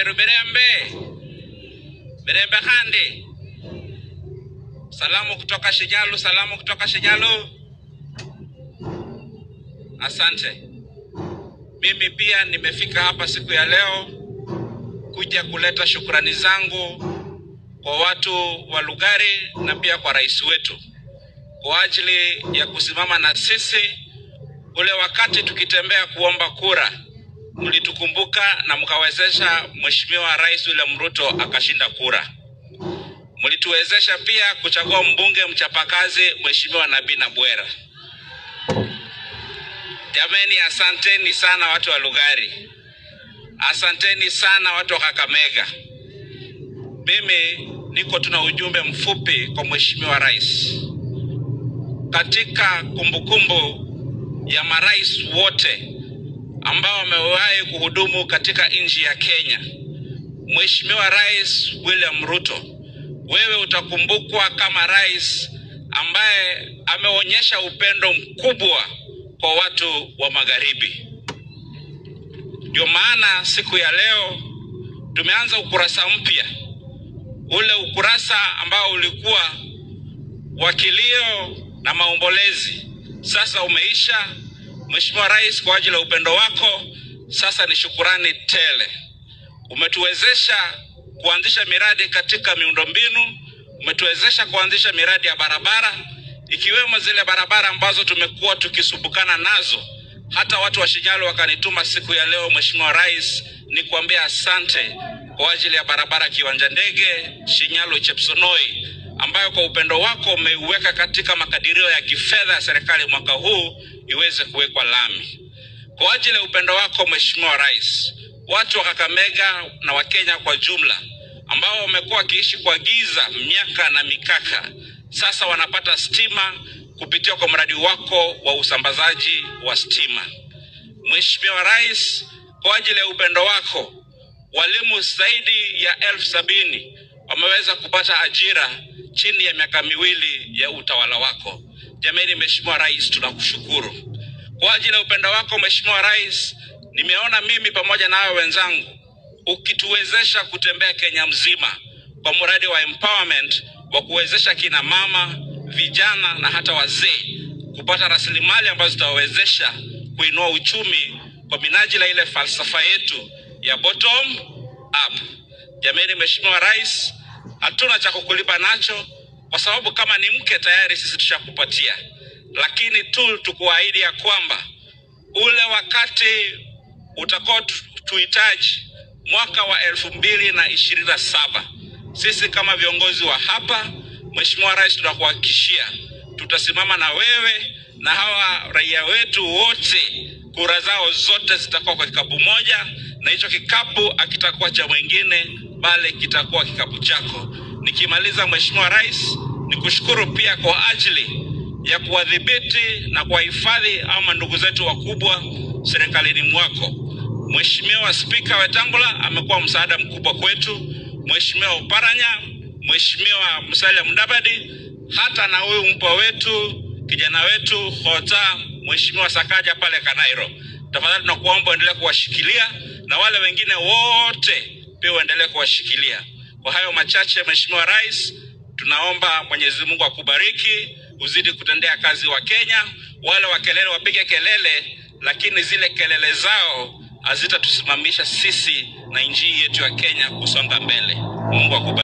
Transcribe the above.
Waweru Mirembe Khandi. Salamu kutoka Shinyalu. Asante. Mimi pia nimefika hapa siku ya leo kuja kuleta shukrani zangu kwa watu wa Lugari na pia kwa rais wetu kwa ajili ya kusimama na sisi ule wakati tukitembea kuomba kura. Mlitukumbuka na mkawezesha Mheshimiwa Rais William Ruto akashinda kura. Mlituwezesha pia kuchagua mbunge mchapakazi Mheshimiwa Nabina Bwera. Jameni, asanteni sana watu wa Lugari. Asanteni sana watu wa Kakamega. Mimi niko tuna ujumbe mfupi kwa Mheshimiwa Rais. Katika kumbukumbu ya marais wote ambao wamewahi kuhudumu katika nchi ya Kenya, Mheshimiwa Rais William Ruto, wewe utakumbukwa kama rais ambaye ameonyesha upendo mkubwa kwa watu wa Magharibi. Ndio maana siku ya leo tumeanza ukurasa mpya. Ule ukurasa ambao ulikuwa wakilio na maombolezi sasa umeisha. Mheshimiwa Rais, kwa ajili ya upendo wako sasa ni shukurani tele. Umetuwezesha kuanzisha miradi katika miundombinu, umetuwezesha kuanzisha miradi ya barabara, ikiwemo zile barabara ambazo tumekuwa tukisumbukana nazo. Hata watu wa Shinyalu wakanituma siku ya leo, Mheshimiwa Rais, ni kuambia asante kwa ajili ya barabara Kiwanja Ndege Shinyalu Chepsonoi, ambayo kwa upendo wako umeiweka katika makadirio ya kifedha ya serikali mwaka huu iweze kuwekwa lami. Kwa ajili ya upendo wako Mheshimiwa Rais, watu wa Kakamega na Wakenya kwa jumla ambao wamekuwa wakiishi kwa giza miaka na mikaka, sasa wanapata stima kupitia kwa mradi wako wa usambazaji wa stima. Mheshimiwa Rais, kwa ajili ya upendo wako, walimu zaidi ya 70,000 wameweza kupata ajira chini ya miaka miwili ya utawala wako. Jameni, Mheshimiwa Rais, tunakushukuru. Kwa ajili ya upendo wako Mheshimiwa Rais, nimeona mimi pamoja na wenzangu ukituwezesha kutembea Kenya mzima kwa mradi wa empowerment wa kuwezesha kina mama, vijana na hata wazee kupata rasilimali ambazo zitawezesha kuinua uchumi kwa minajili ile falsafa yetu ya bottom up. Jameni, Mheshimiwa Rais, hatuna cha kukulipa nacho kwa sababu kama ni mke tayari sisi tushakupatia, lakini tu tukuahidi ya kwamba ule wakati utakao tuhitaji mwaka wa 2027, sisi kama viongozi wa hapa, Mheshimiwa Rais, tunakuhakikishia tutasimama na wewe na hawa raia wetu wote. Kura zao zote zitakuwa kwa kikapu moja, na hicho kikapu hakitakuwa cha mwingine bali kitakuwa kikapu chako. Nikimaliza Mheshimiwa Rais, nikushukuru pia kwa ajili ya kuwadhibiti na kuwahifadhi ama ndugu zetu wakubwa serikalini mwako. Mheshimiwa Spika Wetangula amekuwa msaada mkubwa kwetu, Mheshimiwa Oparanya, Mheshimiwa Musalia Mudavadi, hata na huyu mpwa wetu, kijana wetu Khota, Mheshimiwa Sakaja pale Kanairo. Tafadhali tunakuomba endelee kuwashikilia na wale wengine wote pia endelee kuwashikilia. Kwa hayo machache Mheshimiwa Rais, tunaomba Mwenyezi Mungu akubariki, uzidi kutendea kazi wa Kenya. Wale wa kelele wapige kelele, lakini zile kelele zao hazitatusimamisha sisi na nchi yetu ya Kenya kusonga mbele. Mungu akubariki.